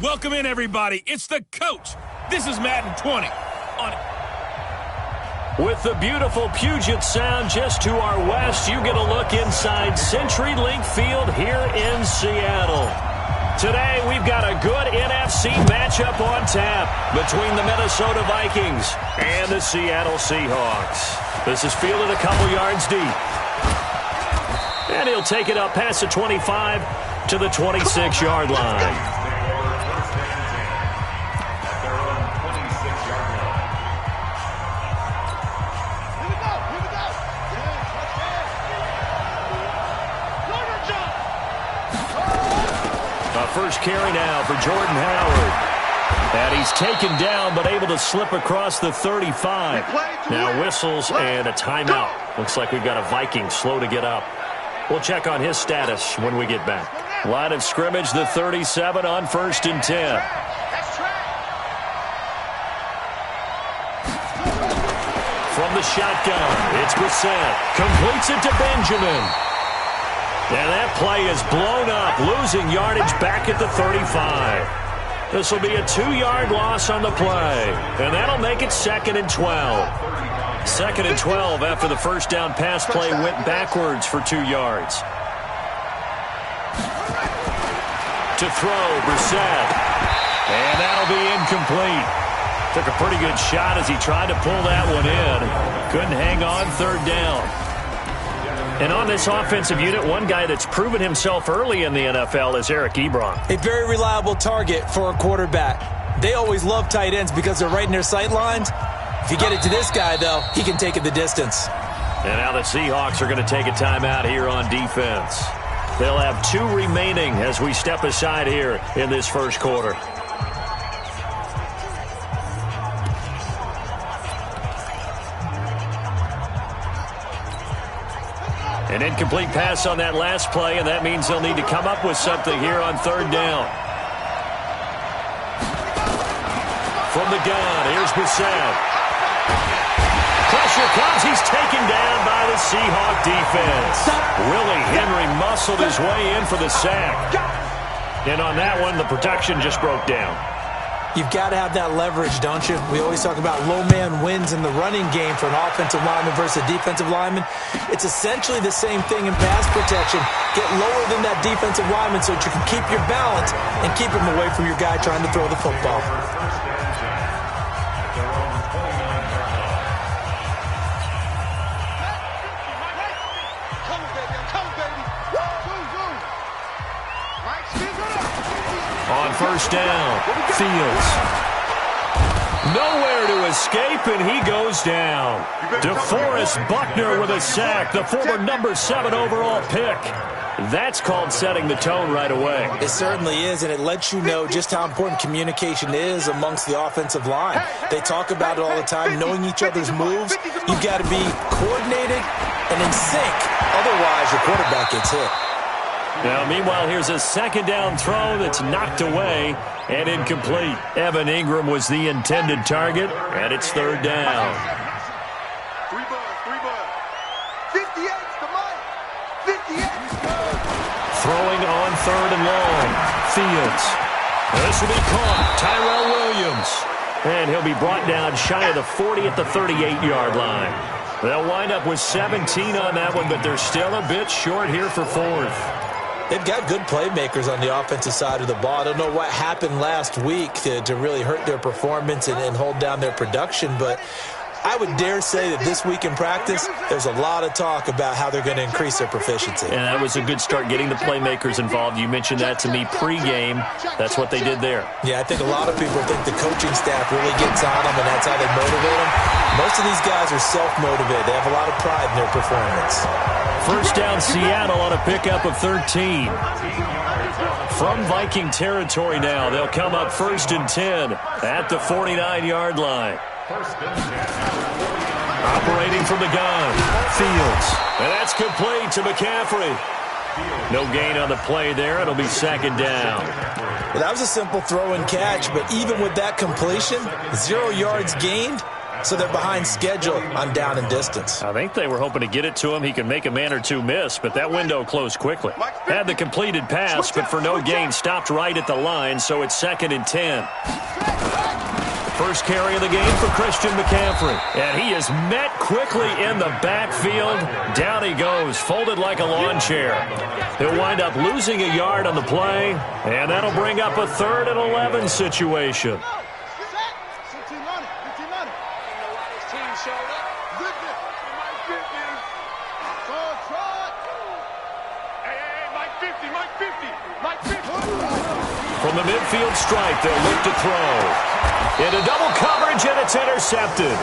Welcome in, everybody. It's the coach. This is Madden 20. With the beautiful Puget Sound just to our west, you get a look inside CenturyLink Field here in Seattle. Today, we've got a good NFC matchup on tap between the Minnesota Vikings and the Seattle Seahawks. This is fielded a couple yards deep. And he'll take it up past the 25 to the 26-yard line. First carry now for Jordan Howard. And he's taken down but able to slip across the 35. Now whistles and a timeout. Looks like we've got a Viking slow to get up. We'll check on his status when we get back. Line of scrimmage, the 37 on 1st and 10. From the shotgun, it's Brissett. Completes it to Benjamin. And that play is blown up, losing yardage back at the 35. This will be a 2-yard loss on the play, and that'll make it 2nd and 12. 2nd and 12 after the first down pass play went backwards for 2 yards. To throw, Brissett. And that'll be incomplete. Took a pretty good shot as he tried to pull that one in. Couldn't hang on 3rd down. And on this offensive unit, one guy that's proven himself early in the NFL is Eric Ebron. A very reliable target for a quarterback. They always love tight ends because they're right in their sight lines. If you get it to this guy, though, he can take it the distance. And now the Seahawks are going to take a timeout here on defense. They'll have 2 remaining as we step aside here in this first quarter. An incomplete pass on that last play, and that means they'll need to come up with something here on 3rd down. From the gun, here's Brissett. Pressure comes. He's taken down by the Seahawk defense. Willie Henry muscled his way in for the sack. And on that one, the protection just broke down. You've got to have that leverage, don't you? We always talk about low man wins in the running game for an offensive lineman versus a defensive lineman. It's essentially the same thing in pass protection. Get lower than that defensive lineman so that you can keep your balance and keep him away from your guy trying to throw the football. On 1st down, Fields. Nowhere to escape, and he goes down. DeForest Buckner with a sack, the former number 7 overall pick. That's called setting the tone right away. It certainly is, and it lets you know just how important communication is amongst the offensive line. They talk about it all the time, knowing each other's moves. You've got to be coordinated and in sync. Otherwise, your quarterback gets hit. Now, meanwhile, here's a 2nd down throw that's knocked away and incomplete. Evan Ingram was the intended target, and it's 3rd down. 3 ball. 58, come on. 58. Throwing on 3rd and long. Fields. This will be caught. Tyrell Williams. And he'll be brought down shy of the 40 at the 38-yard line. They'll wind up with 17 on that one, but they're still a bit short here for 4th. They've got good playmakers on the offensive side of the ball. I don't know what happened last week to really hurt their performance and hold down their production, but I would dare say that this week in practice, there's a lot of talk about how they're going to increase their proficiency. And that was a good start getting the playmakers involved. You mentioned that to me pregame. That's what they did there. Yeah, I think a lot of people think the coaching staff really gets on them, and that's how they motivate them. Most of these guys are self-motivated. They have a lot of pride in their performance. 1st down, Seattle on a pickup of 13. From Viking territory now, they'll come up 1st and 10 at the 49-yard line. Operating from the gun, Fields. And that's complete to McCaffrey. No gain on the play there. It'll be 2nd down. Well, that was a simple throw and catch, but even with that completion, 0 yards gained, so they're behind schedule on down and distance. I think they were hoping to get it to him. He could make a man or two miss, but that window closed quickly. Had the completed pass, but for no gain, stopped right at the line, so it's 2nd and 10. First carry of the game for Christian McCaffrey. And he is met quickly in the backfield. Down he goes, folded like a lawn chair. He'll wind up losing a yard on the play, and that'll bring up a 3rd and 11 situation. From the midfield stripe, they'll look to throw. Into double coverage, and it's intercepted.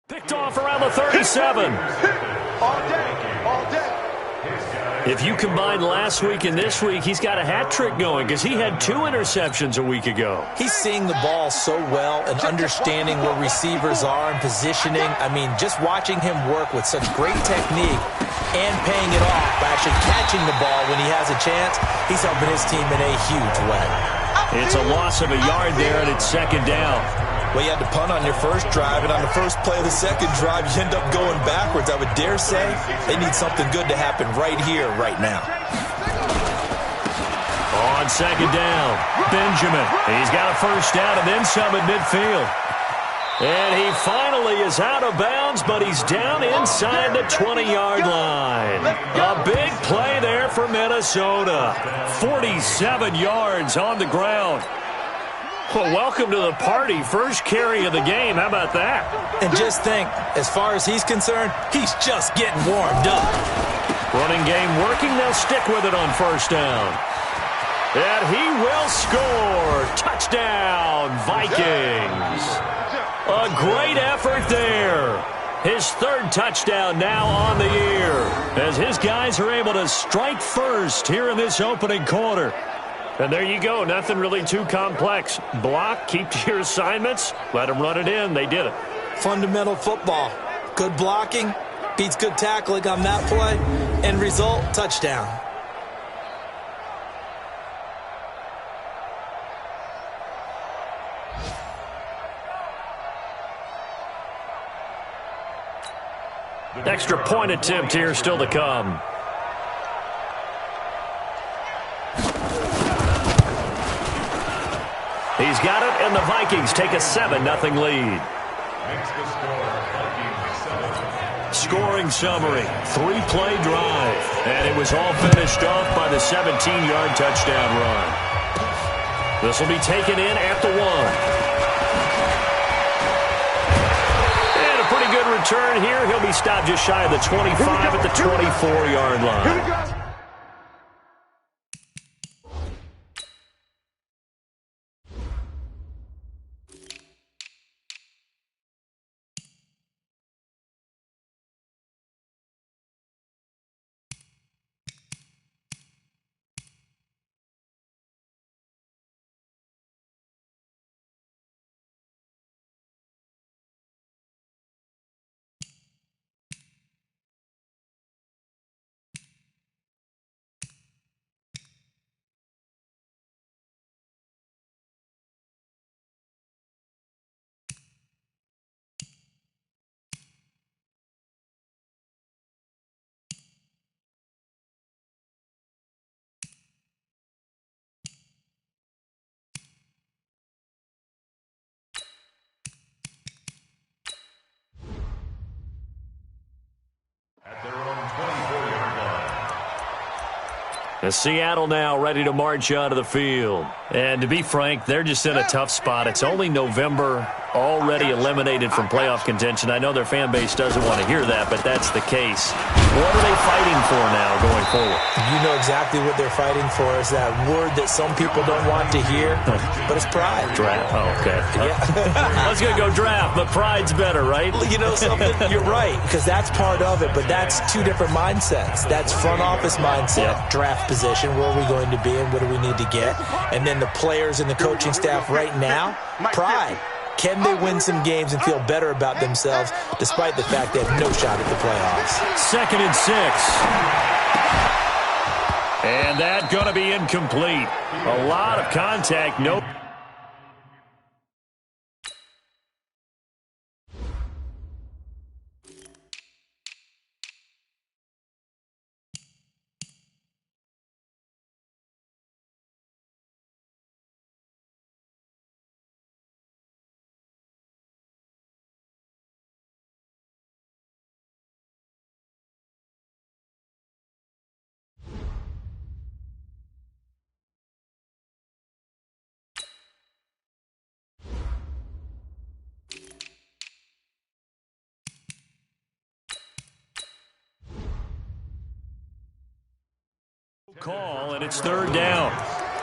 Picked off around the 37. All day, all day. If you combine last week and this week, he's got a hat trick going because he had 2 interceptions a week ago. He's seeing the ball so well and understanding where receivers are and positioning. I mean, just watching him work with such great technique and paying it off by actually catching the ball when he has a chance, he's helping his team in a huge way. It's a loss of a yard there, and it's 2nd down. Well, you had to punt on your first drive, and on the first play of the second drive, you end up going backwards. I would dare say they need something good to happen right here, right now. On 2nd down, Benjamin. He's got a first down and then some at midfield. And he finally is out of bounds, but he's down inside the 20-yard line. A big play there for Minnesota. 47 yards on the ground. Well, welcome to the party. First carry of the game. How about that? And just think, as far as he's concerned, he's just getting warmed up. Running game working. They'll stick with it on first down. And he will score. Touchdown, Vikings. A great effort there. His 3rd touchdown now on the year, as his guys are able to strike first here in this opening quarter. And there you go. Nothing really too complex. Block, keep to your assignments, let them run it in. They did it. Fundamental football. Good blocking beats good tackling on that play. End result, touchdown. Extra point attempt here still to come. He's got it, and the Vikings take a 7-0 lead. Scoring summary, 3-play drive, and it was all finished off by the 17-yard touchdown run. This will be taken in at the 1. And a pretty good return here. He'll be stopped just shy of the 25 at the 24-yard line. And Seattle now ready to march onto the field. And to be frank, they're just in a tough spot. It's only November, already eliminated from playoff contention. I know their fan base doesn't want to hear that, but that's the case. What are they fighting for now going forward? You know exactly what they're fighting for. Is that word that some people don't want to hear, but it's pride. Draft. Oh, okay. Yeah. I was going to go draft, but pride's better, right? You know something? You're right, because that's part of it, but that's two different mindsets. That's front office mindset, draft position, where are we going to be and what do we need to get? And then the players and the coaching staff right now, pride. Can they win some games and feel better about themselves despite the fact they have no shot at the playoffs? 2nd and 6. And that's going to be incomplete. A lot of contact. Nope. Call, and it's 3rd down.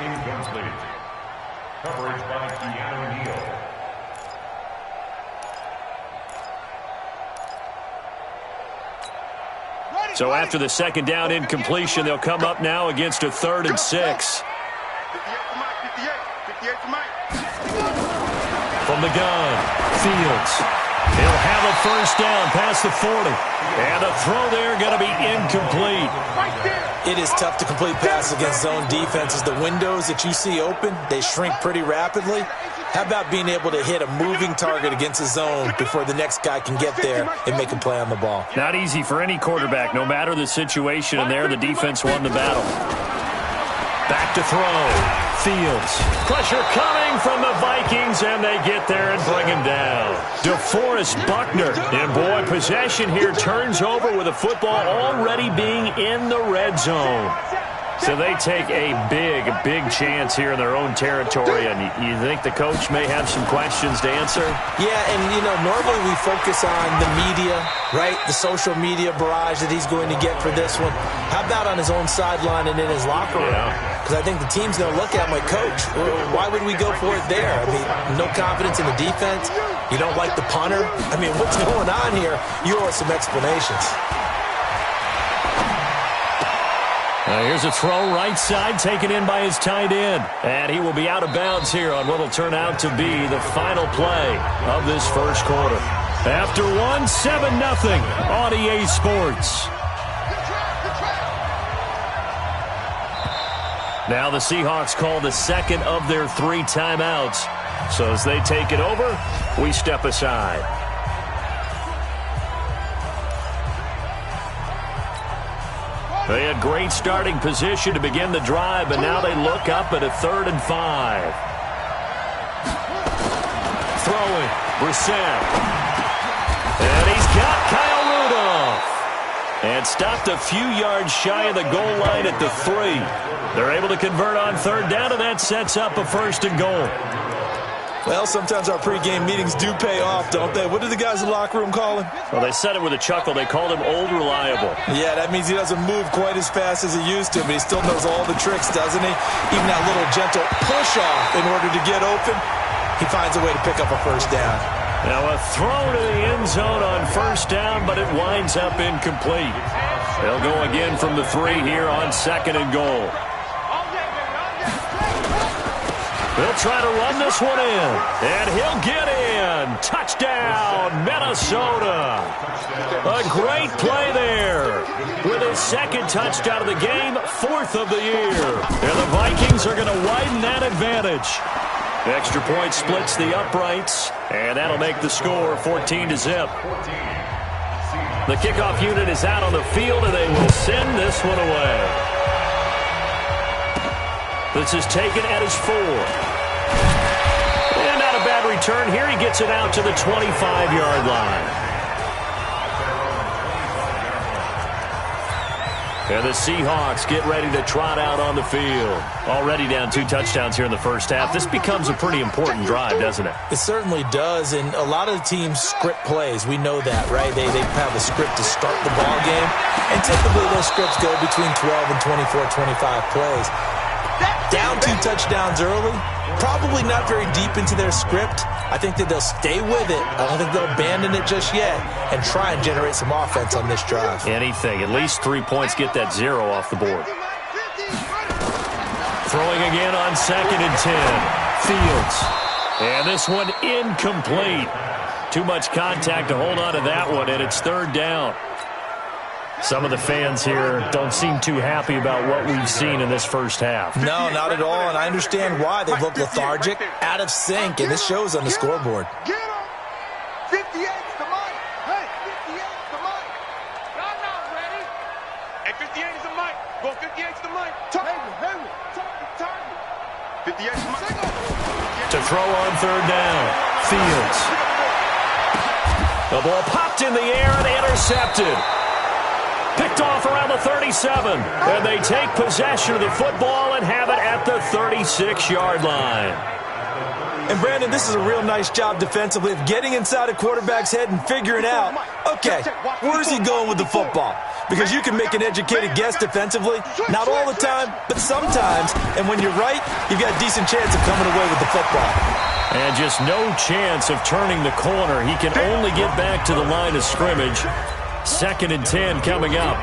Incomplete. Coverage by Keanu Neal. So after the 2nd down incompletion, they'll come up now against a 3rd and 6. From the gun, Fields. He'll have a 1st down past the 40. And a throw there going to be incomplete. It is tough to complete passes against zone defenses. The windows that you see open, they shrink pretty rapidly. How about being able to hit a moving target against a zone before the next guy can get there and make a play on the ball? Not easy for any quarterback, no matter the situation. And there, the defense won the battle. Back to throw. Fields. Pressure coming from the Vikings, and they get there and bring him down. DeForest Buckner. And boy, possession here turns over with the football already being in the red zone. So they take a big chance here in their own territory, and you think the coach may have some questions to answer? Yeah, and, you know, normally we focus on the media, right, the social media barrage that he's going to get for this one. How about on his own sideline and in his locker room? Because I think the team's going to look at him like, Coach, why would we go for it there? I mean, no confidence in the defense. You don't like the punter? I mean, what's going on here? You owe us some explanations. Here's a throw right side taken in by his tight end. And he will be out of bounds here on what will turn out to be the final play of this first quarter. After 7-0 on EA Sports. Now the Seahawks call the 2nd of their 3 timeouts. So as they take it over, we step aside. They had great starting position to begin the drive, but now they look up at a 3rd and 5. Throwing, Brissett. And he's got Kyle Rudolph. And stopped a few yards shy of the goal line at the 3. They're able to convert on 3rd down, and that sets up a 1st and goal. Well, sometimes our pregame meetings do pay off, don't they? What do the guys in the locker room call him? Well, they said it with a chuckle. They called him Old Reliable. Yeah, that means he doesn't move quite as fast as he used to, but he still knows all the tricks, doesn't he? Even that little gentle push-off in order to get open, he finds a way to pick up a 1st down. Now a throw to the end zone on 1st down, but it winds up incomplete. They'll go again from the 3 here on 2nd and goal. They'll try to run this one in, and he'll get in. Touchdown, Minnesota. A great play there. With his 2nd touchdown of the game, 4th of the year. And the Vikings are going to widen that advantage. The extra point splits the uprights, and that'll make the score 14-0. The kickoff unit is out on the field, and they will send this one away. This is taken at his 4. And not a bad return here. He gets it out to the 25-yard line. And the Seahawks get ready to trot out on the field. Already down 2 touchdowns here in the first half. This becomes a pretty important drive, doesn't it? It certainly does, and a lot of the teams script plays. We know that, right? They have a script to start the ball game, and typically those scripts go between 12 and 24, 25 plays. Down 2 touchdowns early, probably not very deep into their script. I think that they'll stay with it. I don't think they'll abandon it just yet and try and generate some offense on this drive. Anything. At least 3 points, get that 0 off the board. Throwing again on 2nd and 10. Fields. And this one incomplete. Too much contact to hold on to that one, and it's 3rd down. Some of the fans here don't seem too happy about what we've seen in this first half. No, not at all, and I understand why. They've looked lethargic, out of sync, and this shows on the scoreboard. Get him! 58's the mic! Hey, 58's the mic! I'm not ready! Hey, 58's the mic! Go 58's the mic! Target! 58's the mic! To throw on 3rd down. Fields. The ball popped in the air and intercepted. Picked off around the 37. And they take possession of the football and have it at the 36-yard line. And, Brandon, this is a real nice job defensively of getting inside a quarterback's head and figuring out, okay, where's he going with the football? Because you can make an educated guess defensively, not all the time, but sometimes. And when you're right, you've got a decent chance of coming away with the football. And just no chance of turning the corner. He can only get back to the line of scrimmage. 2nd and 10 coming up.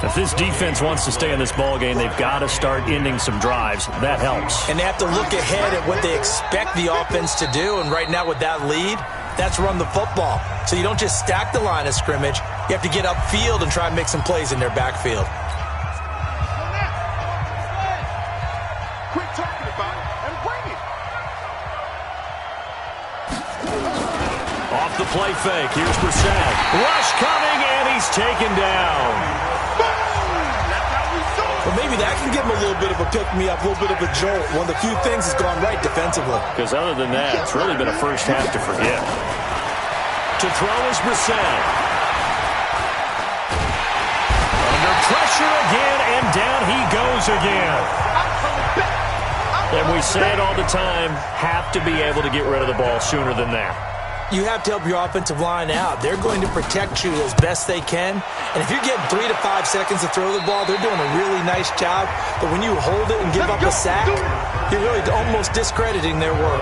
If this defense wants to stay in this ballgame, they've got to start ending some drives. That helps. And they have to look ahead at what they expect the offense to do. And right now with that lead, that's run the football. So you don't just stack the line of scrimmage. You have to get upfield and try and make some plays in their backfield. Quit talking about it and bring it! Off the play fake. Here's Brissett. Rush coming, and he's taken down. Well, maybe that can give him a little bit of a pick-me-up, a little bit of a jolt. One of the few things that's gone right defensively. Because other than that, it's really been a first half to forget. To throw is Brissett. Under pressure again, and down he goes again. And we say it all the time, have to be able to get rid of the ball sooner than that. You have to help your offensive line out. They're going to protect you as best they can. And if you're getting 3 to 5 seconds to throw the ball, they're doing a really nice job. But when you hold it and give up a sack, you're really almost discrediting their work.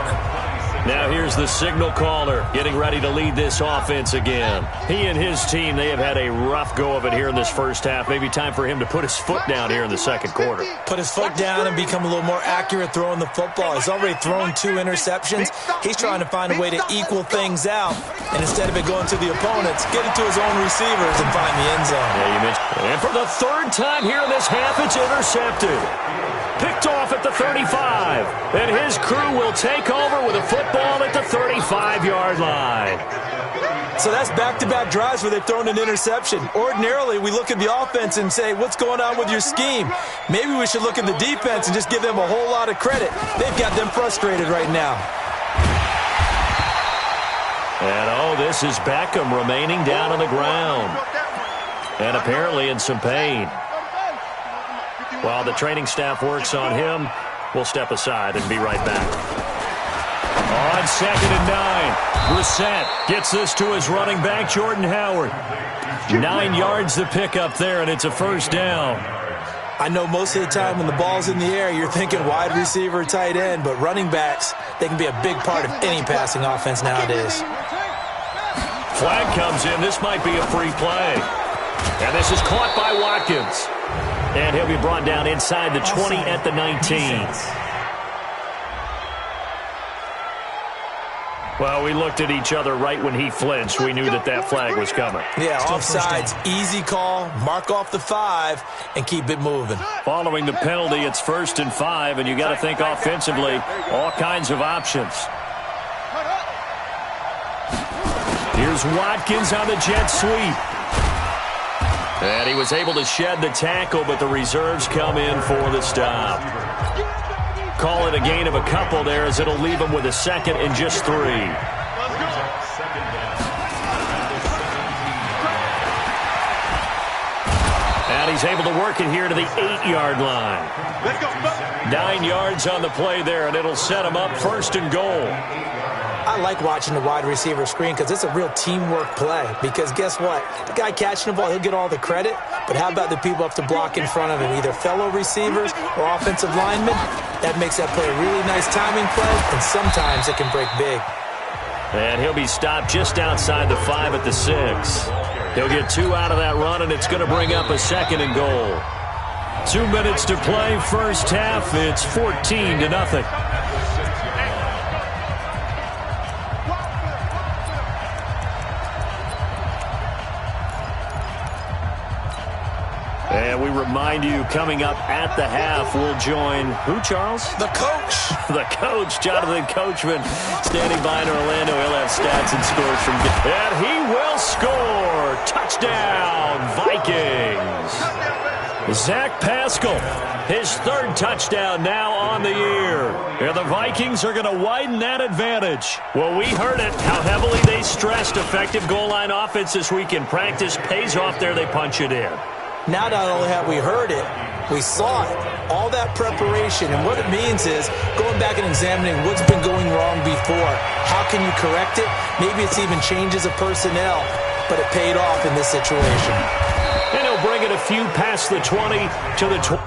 Now here's the signal caller getting ready to lead this offense again. He and his team, they have had a rough go of it here in this first half. Maybe time for him to put his foot down here in the second quarter. Put his foot down and become a little more accurate throwing the football. He's already thrown 2 interceptions. He's trying to find a way to equal things out. And instead of it going to the opponents, get it to his own receivers and find the end zone. Yeah, you mentioned. And for the 3rd time here in this half, it's intercepted. Picked off at the 35. And his crew will take over with a football at the 35-yard line. So that's back-to-back drives where they've thrown an interception. Ordinarily, we look at the offense and say, what's going on with your scheme? Maybe we should look at the defense and just give them a whole lot of credit. They've got them frustrated right now. And, this is Beckham remaining down on the ground. And apparently in some pain. While the training staff works on him, we'll step aside and be right back. On 2nd and 9, Brissett gets this to his running back, Jordan Howard. 9 yards to pick up there, and it's a first down. I know most of the time when the ball's in the air, you're thinking wide receiver, tight end, but running backs, they can be a big part of any passing offense nowadays. Flag comes in. This might be a free play. And this is caught by Watkins. And he'll be brought down inside the 20 at the 19. Well, we looked at each other right when he flinched. We knew that flag was coming. Yeah, offsides, easy call, mark off the 5, and keep it moving. Following the penalty, it's 1st and 5, and you got to think offensively, all kinds of options. Here's Watkins on the jet sweep. And he was able to shed the tackle, but the reserves come in for the stop. Call it a gain of a couple there, as it'll leave him with a 2nd and just 3. And And he's able to work it here to the 8-yard line. Let's go, go. 9 yards on the play there, and it'll set him up 1st and goal. I like watching the wide receiver screen because it's a real teamwork play. Because guess what? The guy catching the ball, he'll get all the credit. But how about the people up to block in front of him, either fellow receivers or offensive linemen? That makes that play a really nice timing play, and sometimes it can break big. And he'll be stopped just outside the 5 at the 6. He'll get 2 out of that run, and it's going to bring up a 2nd and goal. 2 minutes to play, first half. It's 14-0. And we remind you, coming up at the half, we'll join who, Charles? The coach. The coach, Jonathan Coachman, standing by in Orlando. He'll have stats and scores from... And he will score! Touchdown, Vikings! Zach Pascal, his 3rd touchdown now on the year. And the Vikings are going to widen that advantage. Well, we heard it, how heavily they stressed effective goal line offense this week in practice. Pays off there, they punch it in. Now not only have we heard it, we saw it. All that preparation, and what it means is going back and examining what's been going wrong before. How can you correct it? Maybe it's even changes of personnel, but it paid off in this situation. And he'll bring it a few past the 20 to the 20.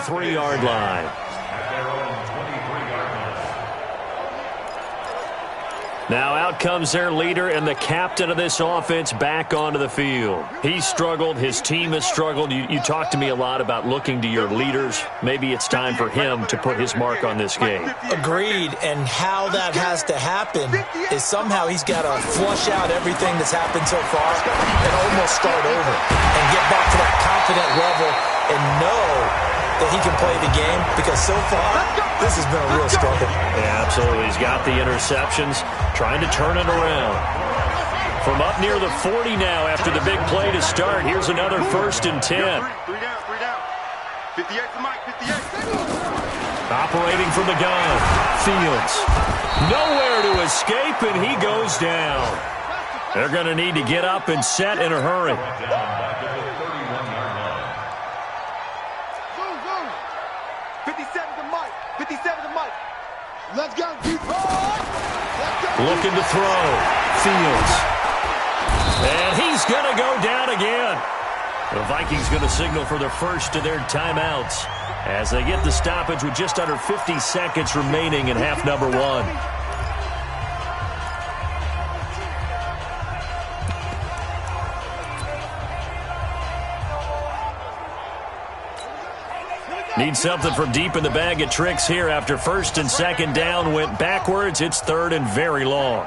Three-yard line. Now out comes their leader and the captain of this offense back onto the field. He struggled. His team has struggled. You talked to me a lot about looking to your leaders. Maybe it's time for him to put his mark on this game. Agreed. And how that has to happen is somehow he's got to flush out everything that's happened so far and almost start over and get back to that confident level and know that he can play the game, because so far, this has been a real struggle. Yeah, absolutely. He's got the interceptions, trying to turn it around. From up near the 40 now after the big play to start, here's another 1st and 10. 3 down, 3 down. 58 to Mike, 58. Operating from the gun, Fields. Nowhere to escape, and he goes down. They're going to need to get up and set in a hurry. 57 to Mike. Let's go, deep. Looking to throw. Fields. And he's going to go down again. The Vikings going to signal for the first of their timeouts as they get the stoppage with just under 50 seconds remaining in half number 1. Need something from deep in the bag of tricks here after 1st and 2nd down went backwards. It's 3rd and very long.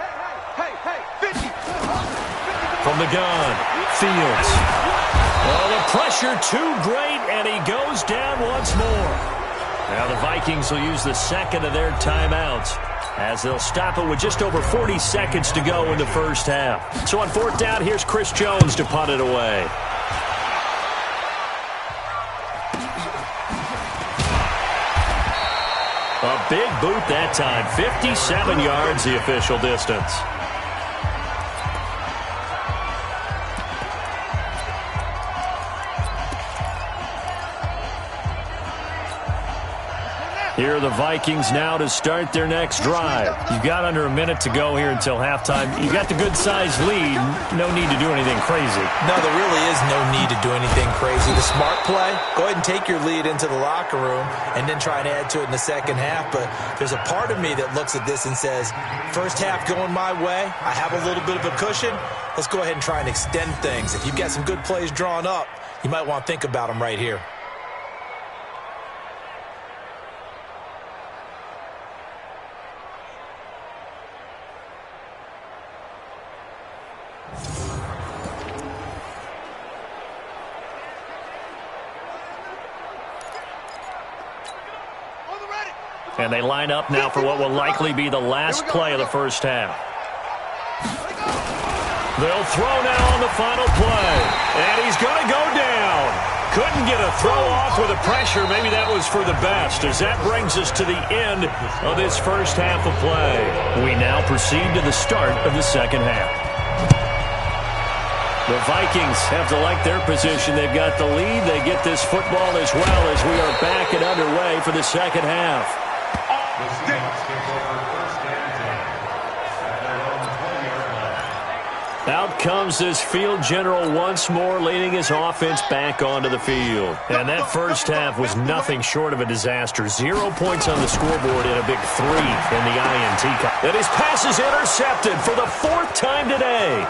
From the gun, Fields. Oh, the pressure too great, and he goes down once more. Now the Vikings will use the 2nd of their timeouts as they'll stop it with just over 40 seconds to go in the first half. So on 4th down, here's Chris Jones to punt it away. A big boot that time. 57 yards the official distance. Here are the Vikings now to start their next drive. You've got under a minute to go here until halftime. You've got the good-sized lead. No need to do anything crazy. No, there really is no need to do anything crazy. The smart play, go ahead and take your lead into the locker room and then try and add to it in the second half. But there's a part of me that looks at this and says, first half going my way, I have a little bit of a cushion. Let's go ahead and try and extend things. If you've got some good plays drawn up, you might want to think about them right here. And they line up now for what will likely be the last play of the first half. They'll throw now on the final play. And he's going to go down. Couldn't get a throw off with the pressure. Maybe that was for the best, as that brings us to the end of this first half of play. We now proceed to the start of the second half. The Vikings have to like their position. They've got the lead. They get this football as well as we are back and underway for the second half. Out comes this field general once more, leading his offense back onto the field. And that first half was nothing short of a disaster. 0 points on the scoreboard and a big 3 in the INT. And his pass is intercepted for the 4th time today.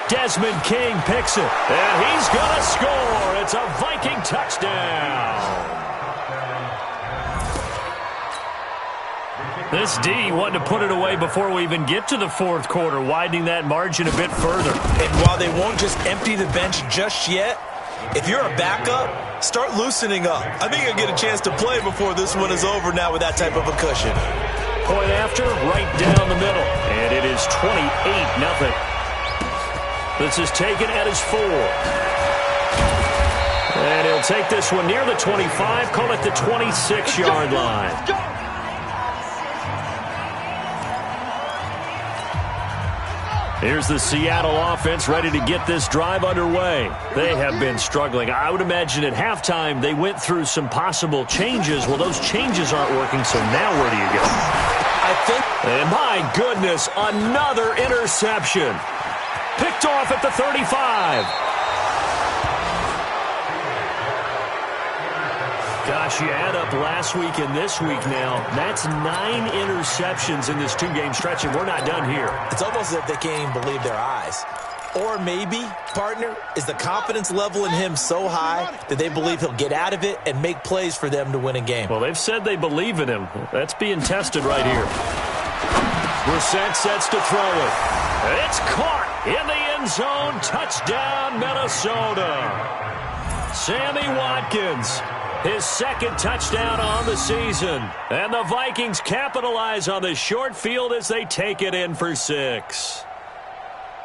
Desmond King picks it, and he's going to score. It's a Viking touchdown. This D wanted to put it away before we even get to the fourth quarter, widening that margin a bit further. And while they won't just empty the bench just yet, if you're a backup, start loosening up. I think you'll get a chance to play before this one is over now with that type of a cushion. Point after, right down the middle. And it is 28-0. This is taken at his 4. And he'll take this one near the 25, call it the 26-yard line. Here's the Seattle offense ready to get this drive underway. They have been struggling. I would imagine at halftime they went through some possible changes. Well, those changes aren't working, so now where do you go? And my goodness, another interception. Picked off at the 35. Gosh, you add up last week and this week now, that's 9 interceptions in this 2-game stretch, and we're not done here. It's almost as if they can't even believe their eyes. Or maybe, partner, is the confidence level in him so high that they believe he'll get out of it and make plays for them to win a game. Well, they've said they believe in him. That's being tested right here. Brissett sets to throw it. It's caught in the end zone. Touchdown, Minnesota. Sammy Watkins, his 2nd touchdown on the season. And the Vikings capitalize on the short field as they take it in for 6.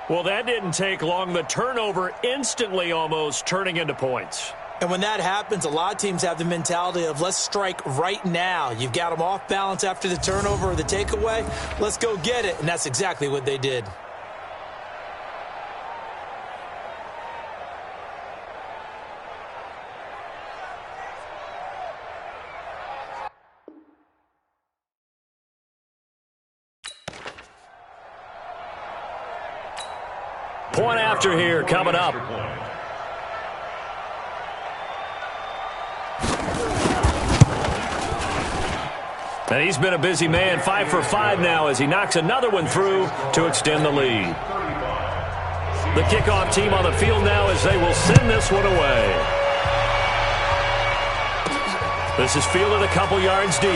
Well, that didn't take long. The turnover instantly almost turning into points. And when that happens, a lot of teams have the mentality of let's strike right now. You've got them off balance after the turnover or the takeaway. Let's go get it. And that's exactly what they did. Point after here coming up. And he's been a busy man, 5 for 5 now as he knocks another one through to extend the lead. The kickoff team on the field now as they will send this one away. This is fielded a couple yards deep.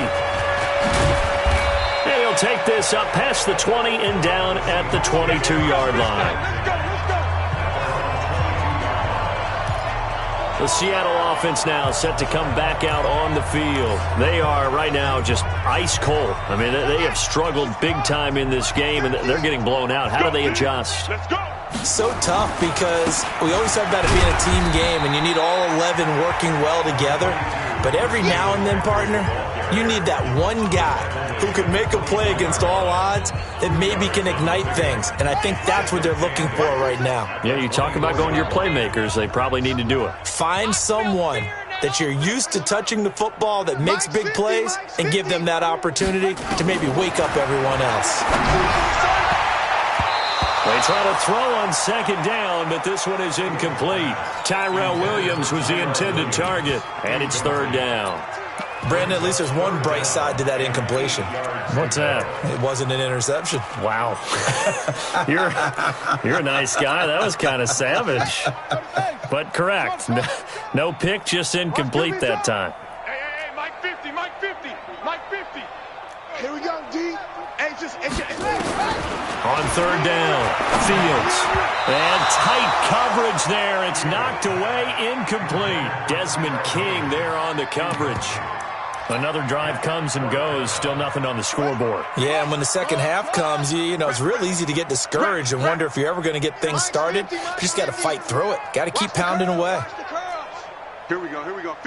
And he'll take this up past the 20 and down at the 22-yard line. The Seattle offense now set to come back out on the field. They are right now just ice cold. I mean, they have struggled big time in this game, and they're getting blown out. How do they adjust? So tough because we always talk about it being a team game, and you need all 11 working well together. But every now and then, partner, you need that one guy who can make a play against all odds that maybe can ignite things. And I think that's what they're looking for right now. Yeah, you talk about going to your playmakers. They probably need to do it. Find someone that you're used to touching the football that makes big plays and give them that opportunity to maybe wake up everyone else. They try to throw on 2nd down, but this one is incomplete. Tyrell Williams was the intended target, and it's 3rd down. Brandon, at least there's one bright side to that incompletion. What's that? It wasn't an interception. Wow. You're a nice guy. That was kind of savage. But correct. No pick, just incomplete that time. Hey, Mike 50, Mike 50, Mike 50. Here we go, D. Hey, On 3rd down, Fields. And tight coverage there. It's knocked away, incomplete. Desmond King there on the coverage. Another drive comes and goes, still nothing on the scoreboard. Yeah, and when the second half comes, you know, it's real easy to get discouraged and wonder if you're ever going to get things started. You just got to fight through it. Got to keep pounding away. Here we go, 50-50.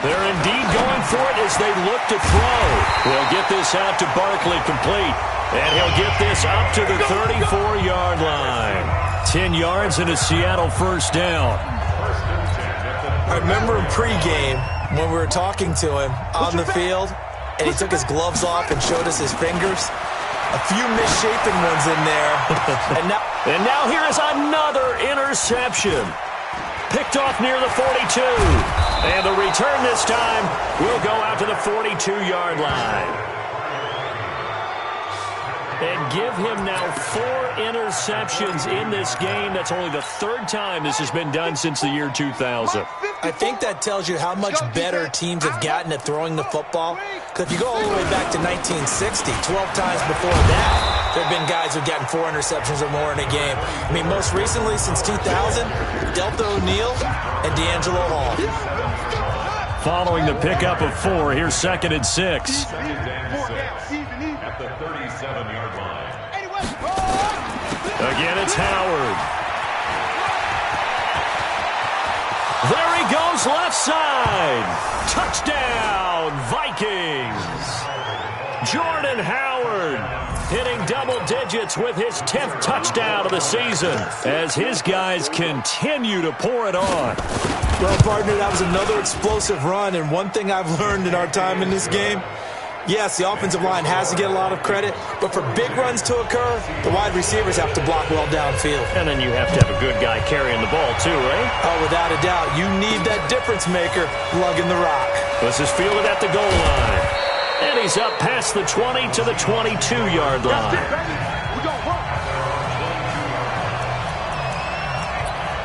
They're indeed going for it as they look to throw. They'll get this out to Barkley complete, and he'll get this up to the 34-yard line. 10 yards and a Seattle first down. I remember in pregame when we were talking to him on the field, and he took his gloves off and showed us his fingers. A few misshapen ones in there. And now here is another interception. Picked off near the 42. And the return this time will go out to the 42-yard line. And give him now 4 interceptions in this game. That's only the 3rd time this has been done since the year 2000. I think that tells you how much better teams have gotten at throwing the football. Because if you go all the way back to 1960, 12 times before that, there have been guys who've gotten 4 interceptions or more in a game. I mean, most recently, since 2000, Delta O'Neal and D'Angelo Hall. Following the pickup of 4, here's 2nd and 6. At the 37-yard line. Again, it's Howard. There he goes, left side. Touchdown, Vikings. Jordan Howard hitting double digits with his 10th touchdown of the season as his guys continue to pour it on. Well, partner, that was another explosive run, and one thing I've learned in our time in this game, yes, the offensive line has to get a lot of credit, but for big runs to occur, the wide receivers have to block well downfield. And then you have to have a good guy carrying the ball too, right? Oh, without a doubt. You need that difference maker lugging the rock. This is fielded at the goal line. And he's up past the 20 to the 22-yard line.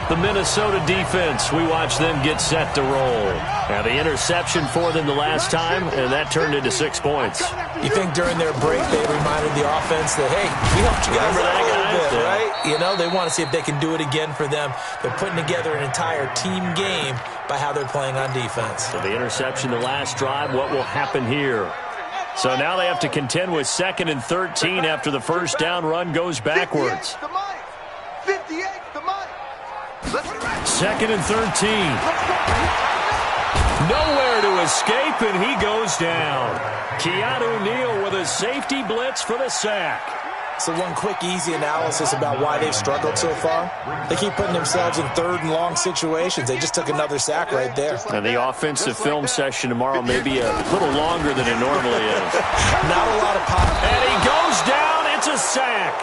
The Minnesota defense, we watch them get set to roll. Now the interception for them the last time, and that turned into 6 points. You think during their break they reminded the offense that, hey, we helped you guys out a little bit, right? You know, they want to see if they can do it again for them. They're putting together an entire team game by how they're playing on defense. So the interception the last drive, what will happen here? So now they have to contend with 2nd and 13 after the first down run goes backwards. 2nd and 13. Nowhere to escape, and he goes down. Keanu Neal with a safety blitz for the sack. So one quick, easy analysis about why they've struggled so far. They keep putting themselves in 3rd and long situations. They just took another sack right there. And the offensive film session tomorrow may be a little longer than it normally is. Not a lot of pop. And he goes down. It's a sack.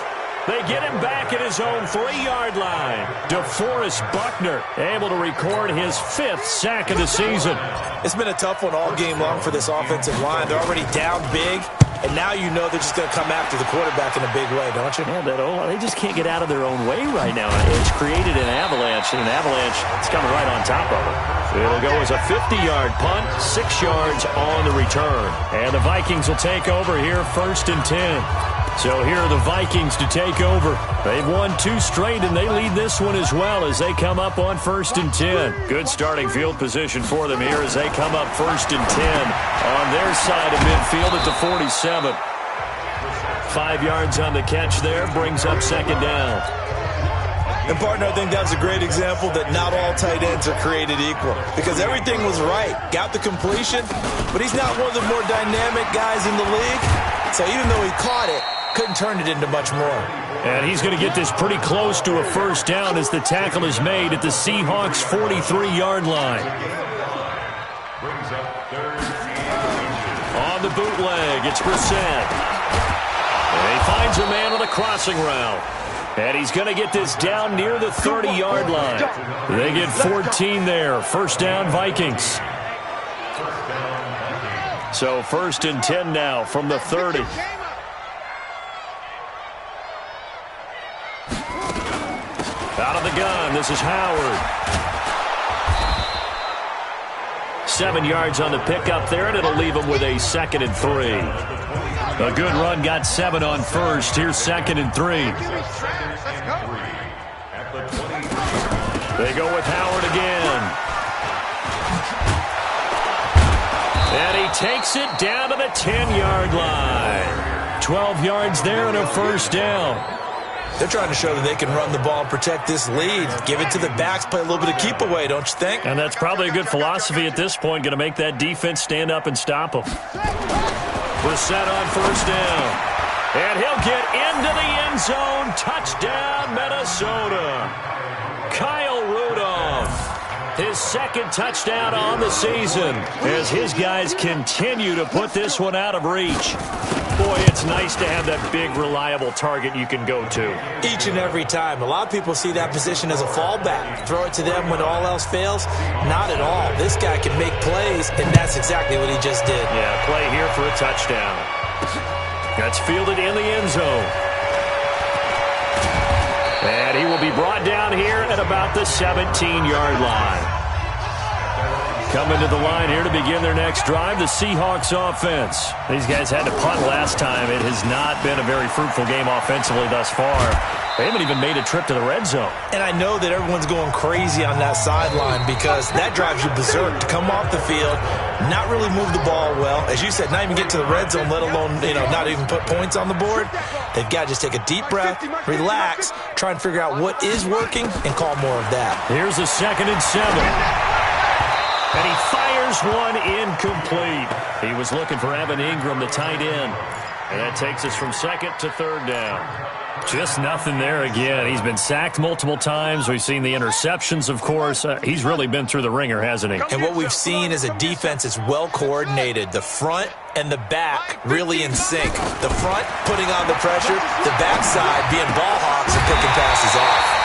They get him back at his own 3-yard line. DeForest Buckner able to record his 5th sack of the season. It's been a tough one all game long for this offensive line. They're already down big, and now you know they're just going to come after the quarterback in a big way, don't you? Yeah, they just can't get out of their own way right now. It's created an avalanche, and an avalanche is coming right on top of it. It'll go as a 50-yard punt, 6 yards on the return. And the Vikings will take over here, 1st and 10. So here are the Vikings to take over. They've won 2 straight, and they lead this one as well as they come up on 1st and 10. Good starting field position for them here as they come up 1st and 10 on their side of midfield at the 47. 5 yards on the catch there, brings up 2nd down. And, partner, I think that was a great example that not all tight ends are created equal because everything was right. Got the completion, but he's not one of the more dynamic guys in the league. So even though he caught it, couldn't turn it into much more. And he's going to get this pretty close to a 1st down as the tackle is made at the Seahawks' 43-yard line. On the bootleg, it's Brissett. And he finds a man on the crossing route. And he's going to get this down near the 30-yard line. They get 14 there. 1st down, Vikings. So 1st and 10 now from the 30. Out of the gun, this is Howard. 7 yards on the pickup there, and it'll leave him with a 2nd and 3. A good run got 7 on 1st. Here's 2nd and 3. They go with Howard again. takes it down to the 10-yard line. 12 yards there and a first down. They're trying to show that they can run the ball and protect this lead. Give it to the backs, play a little bit of keep away, don't you think? And that's probably a good philosophy at this point, going to make that defense stand up and stop them. Brissett on first down. And he'll get into the end zone. Touchdown, Minnesota. Kyle Rudolph. His second touchdown on the season as his guys continue to put this one out of reach. Boy, it's nice to have that big, reliable target you can go to. Each and every time. A lot of people see that position as a fallback. Throw it to them when all else fails. Not at all. This guy can make plays, and that's exactly what he just did. Yeah, play here for a touchdown. That's fielded in the end zone. And he will be brought down here at about the 17-yard line. Coming to the line here to begin their next drive, the Seahawks offense. These guys had to punt last time. It has not been a very fruitful game offensively thus far. They haven't even made a trip to the red zone. And I know that everyone's going crazy on that sideline because that drives you berserk to come off the field, not really move the ball well. As you said, not even get to the red zone, let alone, not even put points on the board. They've got to just take a deep breath, relax, try and figure out what is working, and call more of that. Here's a 2nd and 7. And he fires one incomplete. He was looking for Evan Ingram, the tight end. And that takes us from 2nd to 3rd down. Just nothing there again. He's been sacked multiple times. We've seen the interceptions, of course. He's really been through the ringer, hasn't he? And what we've seen is a defense that's well coordinated. The front and the back really in sync. The front putting on the pressure, the backside being ball hawks and picking passes off.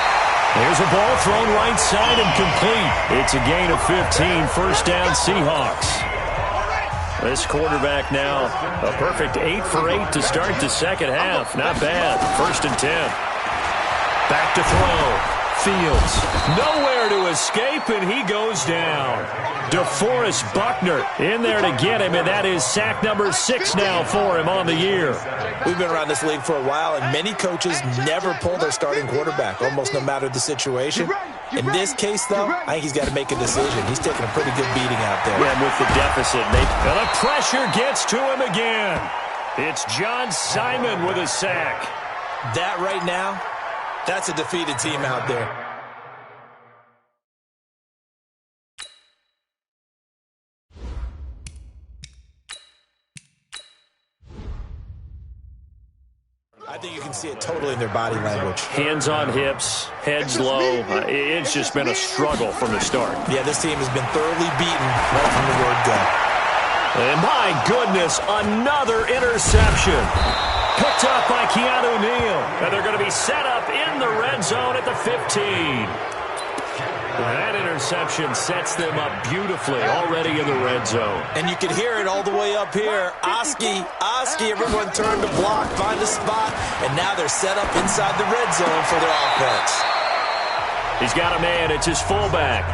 Here's a ball thrown right side and complete. It's a gain of 15. First down, Seahawks. This quarterback now, a perfect 8 for 8 to start the second half. Not bad. 1st and 10. Back to throw. Fields. Nowhere to escape, and he goes down. DeForest Buckner in there to get him, and that is sack number 6 now for him on the year. We've been around this league for a while, and many coaches never pull their starting quarterback, almost no matter the situation. In this case, though, I think he's got to make a decision. He's taking a pretty good beating out there. Yeah, with the deficit. And the pressure gets to him again. It's John Simon with a sack. That right now, that's a defeated team out there. I think you can see it totally in their body language. Hands on hips, heads low. It's just been a struggle from the start. Yeah, this team has been thoroughly beaten right from the word go. And my goodness, another interception. Picked up by Keanu Neal. And they're going to be set up in the red zone at the 15. That interception sets them up beautifully already in the red zone. And you can hear it all the way up here. Oski, everyone turned to block, find a spot, and now they're set up inside the red zone for their offense. He's got a man. It's his fullback.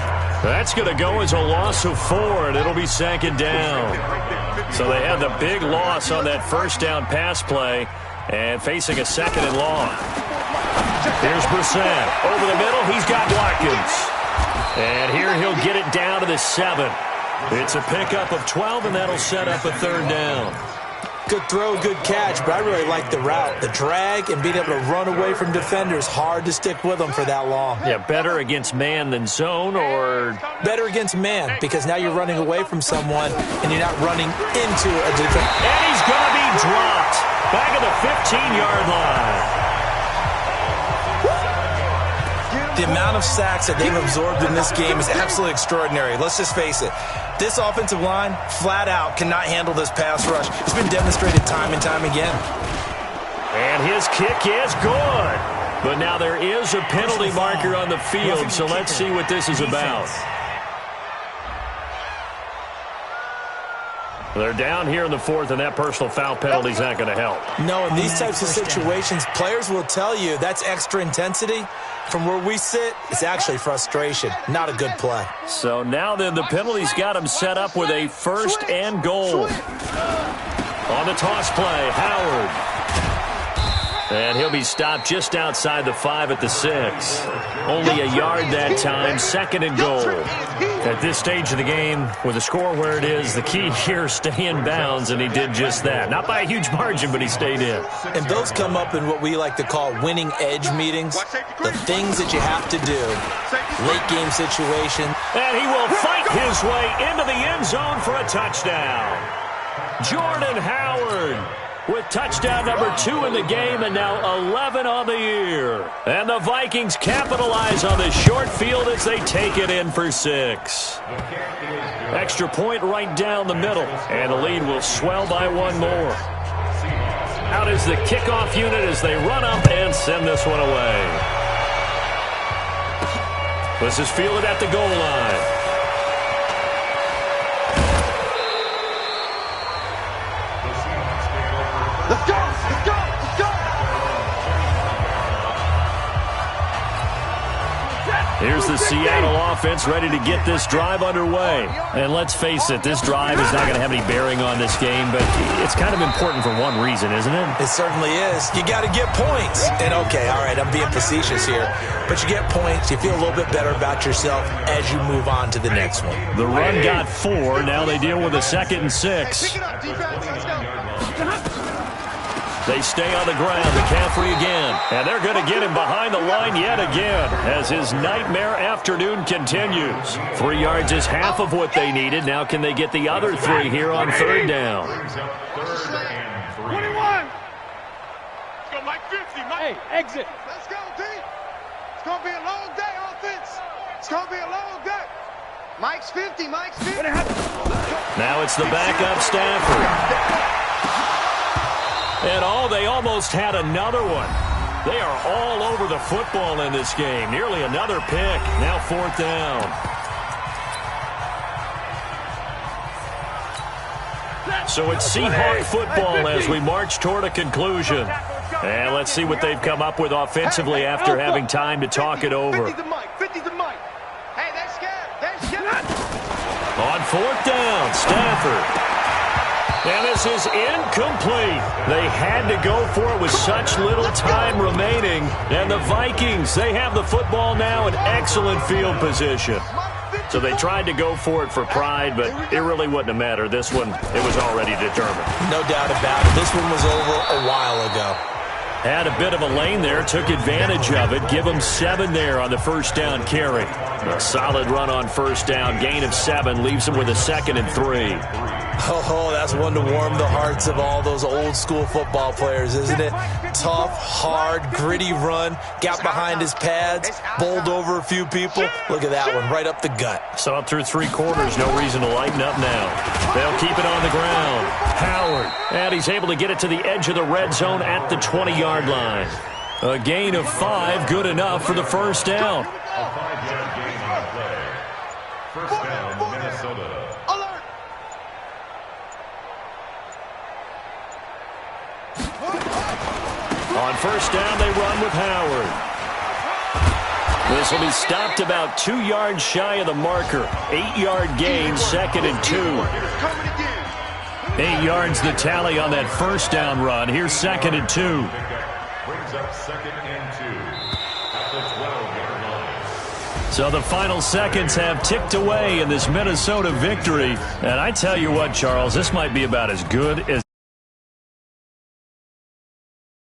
That's going to go as a loss of 4, and it'll be 2nd down. So they had the big loss on that first down pass play and facing a 2nd and long. Here's Brissett. Over the middle, he's got Watkins. And here he'll get it down to the 7. It's a pickup of 12, and that'll set up a 3rd down. Good throw, good catch, but I really like the route. The drag and being able to run away from defenders, hard to stick with them for that long. Yeah, better against man than zone, or? Better against man, because now you're running away from someone, and you're not running into a defender. And he's going to be dropped back at the 15-yard line. The amount of sacks that they've absorbed in this game is absolutely extraordinary. Let's just face it. This offensive line, flat out, cannot handle this pass rush. It's been demonstrated time and time again. And his kick is good. But now there is a penalty marker on the field, so let's see what this is about. They're down here in the 4th, and that personal foul penalty is not going to help. No, in these types of situations, players will tell you that's extra intensity. From where we sit, it's actually frustration. Not a good play. So now then, the penalty's got him set up with a 1st and goal. On the toss play, Howard. And he'll be stopped just outside the 5 at the 6. Only a yard that time, 2nd and goal. At this stage of the game, with the score where it is, the key here is stay in bounds, and he did just that. Not by a huge margin, but he stayed in. And those come up in what we like to call winning edge meetings. The things that you have to do. Late game situation. And he will fight his way into the end zone for a touchdown. Jordan Howard with touchdown number 2 in the game, and now 11 on the year. And the Vikings capitalize on this short field as they take it in for 6. Extra point right down the middle, and the lead will swell by 1 more. Out is the kickoff unit as they run up and send this one away. This is fielded at the goal line. Let's go! Let's go! Let's go! Here's the Seattle offense ready to get this drive underway. And let's face it, this drive is not going to have any bearing on this game, but it's kind of important for one reason, isn't it? It certainly is. You got to get points. And okay, all right, I'm being facetious here, but you get points, you feel a little bit better about yourself as you move on to the next one. The run got 4. Now they deal with a 2nd and 6. Pick it up, defense. Let's go. They stay on the ground. McCaffrey again. And they're going to get him behind the line yet again as his nightmare afternoon continues. 3 yards is half of what they needed. Now can they get the other 3 here on 3rd down? 21. Let's go, Mike 50. Mike. Hey, exit. Let's go, D. It's going to be a long day, offense. It's going to be a long day. Mike's 50. Mike's 50. Now it's the backup Stafford. And they almost had another one. They are all over the football in this game. Nearly another pick. Now 4th down. So it's Seahawk football as we march toward a conclusion. And let's see what they've come up with offensively after having time to talk it over. 50 to Mike. 50 to Mike. Hey, they're scared. They're scared. On 4th down, Stafford. And this is incomplete. They had to go for it with such little time remaining. And the Vikings, they have the football now in excellent field position. So they tried to go for it for pride, but it really wouldn't have mattered. This one, it was already determined. No doubt about it. This one was over a while ago. Had a bit of a lane there, took advantage of it. Give them 7 there on the 1st down carry. A solid run on 1st down. Gain of 7 leaves them with a 2nd and 3. Oh, that's one to warm the hearts of all those old school football players, isn't it? Tough, hard, gritty run. Got behind his pads, bowled over a few people. Look at that one, right up the gut. Saw it through 3 quarters. No reason to lighten up now. They'll keep it on the ground. Howard. And he's able to get it to the edge of the red zone at the 20-yard line. A gain of 5, good enough for the 1st down. A 5-yard gain on the play. 1st down, Minnesota. Alert. On 1st down, they run with Howard. This will be stopped about 2 yards shy of the marker. 8-yard gain, 2nd and 2. 8 yards the tally on that 1st down run. Here's 2nd and 2. Brings up 2nd and 2 at the 12-yard line. So the final seconds have ticked away in this Minnesota victory. And I tell you what, Charles, this might be about as good as